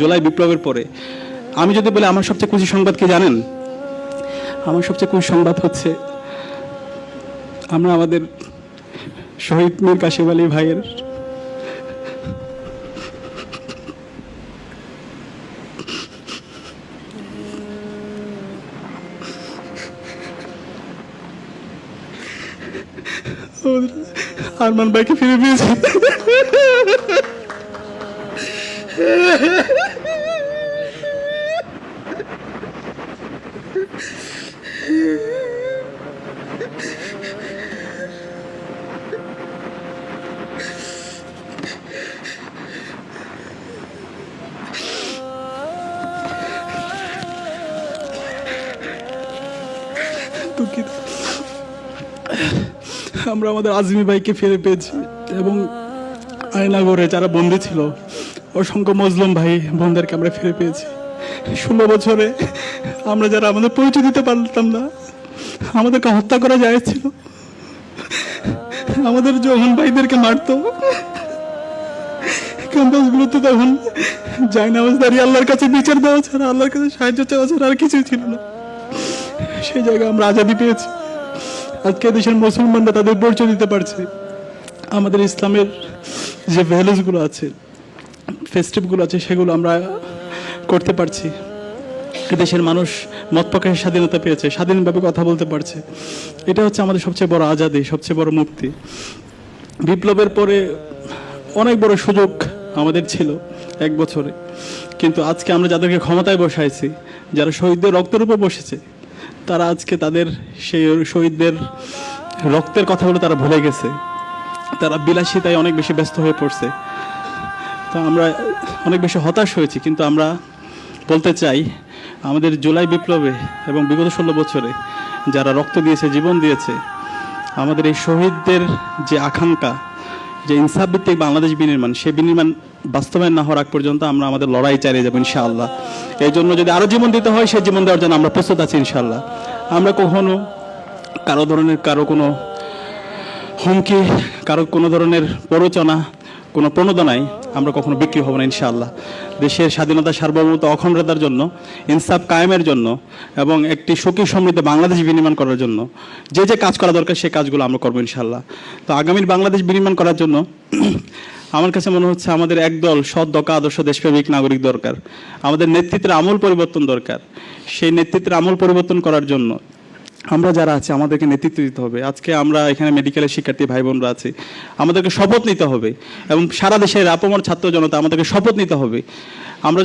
জুলাই বিপ্লবের পরে আমি যদি বলি আমার সবচেয়ে খুশি সংবাদ কি জানেন? আমার সবচেয়ে খুশি সংবাদ হচ্ছে আমরা আমাদের শহীদ মীর কাসেম আলী ভাইয়ের আরমান ভাইকে ফিরে পেয়েছি। আমরা আমাদের আজমি ভাইকে ফিরে পেয়েছি এবং আয়নাগরে যারা বন্দী ছিল অসংখ্য মজলুম ভাই বোনদেরকে আমরা ফিরে পেয়েছি। 16 বছরে আমরা যারা আমাদের পরিচয় দিতে পারতাম না, আমাদেরকে হত্যা করা যাচ্ছিল, আমাদের যখন ভাইদেরকে মারতো ক্যাম্পাসগুলোতে তখন যাই নামাজ দাঁড়িয়ে আল্লাহর কাছে বিচার দেওয়া ছাড়া, আল্লাহর কাছে সাহায্য চাওয়া ছাড়া আর কিছুই ছিল না। সেই জায়গায় আমরা আজাদি পেয়েছি। আজকে দেশের মুসলমানরা তাদের পরিচয় দিতে পারছে। আমাদের ইসলামের যে ভ্যালুসগুলো আছে, ফেস্টিভগুলো আছে, সেগুলো আমরা করতে পারছি। দেশের মানুষ মত প্রকাশের স্বাধীনতা পেয়েছে, স্বাধীনভাবে কথা বলতে পারছে। এটা হচ্ছে আমাদের সবচেয়ে বড় আজাদি, সবচেয়ে বড় মুক্তি। বিপ্লবের পরে অনেক বড় সুযোগ আমাদের ছিল 1 বছরে, কিন্তু আজকে আমরা যাদেরকে ক্ষমতায় বসাইছি, যারা শহীদদের রক্তের উপর বসেছে, তারা আজকে তাদের সেই শহীদদের রক্তের কথাগুলো তারা ভুলে গেছে। তারা বিলাসিতায় অনেক বেশি ব্যস্ত হয়ে পড়ছে। তো আমরা অনেক বেশি হতাশ হয়েছি। কিন্তু আমরা বলতে চাই, আমাদের জুলাই বিপ্লবে এবং বিগত 16 বছরে যারা রক্ত দিয়েছে, জীবন দিয়েছে, আমাদের এই শহীদদের যে আকাঙ্ক্ষা, যে ইনসাফ ভিত্তিক বাংলাদেশ বিনির্মাণ, সেই বিনির্মাণ বাস্তবায়ন না হওয়ার আগ পর্যন্ত আমরা আমাদের লড়াই চালিয়ে যাবো ইনশাআল্লাহ। এই জন্য যদি আরও জীবন দিতে হয়, সেই জীবন দেওয়ার জন্য আমরা প্রস্তুত আছি ইনশাআল্লাহ। আমরা কখনো কারো কোনো হুমকি, কারো কোনো ধরনের প্ররোচনা, কোনো প্রণোদনায় আমরা কখনো বিক্রি হব না ইনশাআল্লাহ। দেশের স্বাধীনতা, সার্বভৌমত্ব, অখণ্ডতার জন্য, ইনসাফ কায়েমের জন্য এবং একটি সুখী সমৃদ্ধ বাংলাদেশ বিনির্মাণ করার জন্য যে যে কাজ করা দরকার, সেই কাজগুলো আমরা করবো ইনশাআল্লাহ। তো আগামীর বাংলাদেশ বিনির্মাণ করার জন্য আমার কাছে মনে হচ্ছে আমাদের একদল সৎ, দক্ষ, আদর্শ দেশপ্রেমিক নাগরিক দরকার। আমাদের নেতৃত্বের আমূল পরিবর্তন দরকার। সেই নেতৃত্বের আমূল পরিবর্তন করার জন্য আমরা যারা আছি, আমাদেরকে নেতৃত্ব দিতে হবে। আজকে আমরা এখানে মেডিকেলের শিক্ষার্থী ভাই বোনরা আছি, আমাদেরকে শপথ নিতে হবে এবং সারা দেশের আপামর ছাত্র জনতা আমাদেরকে শপথ নিতে হবে। আমরা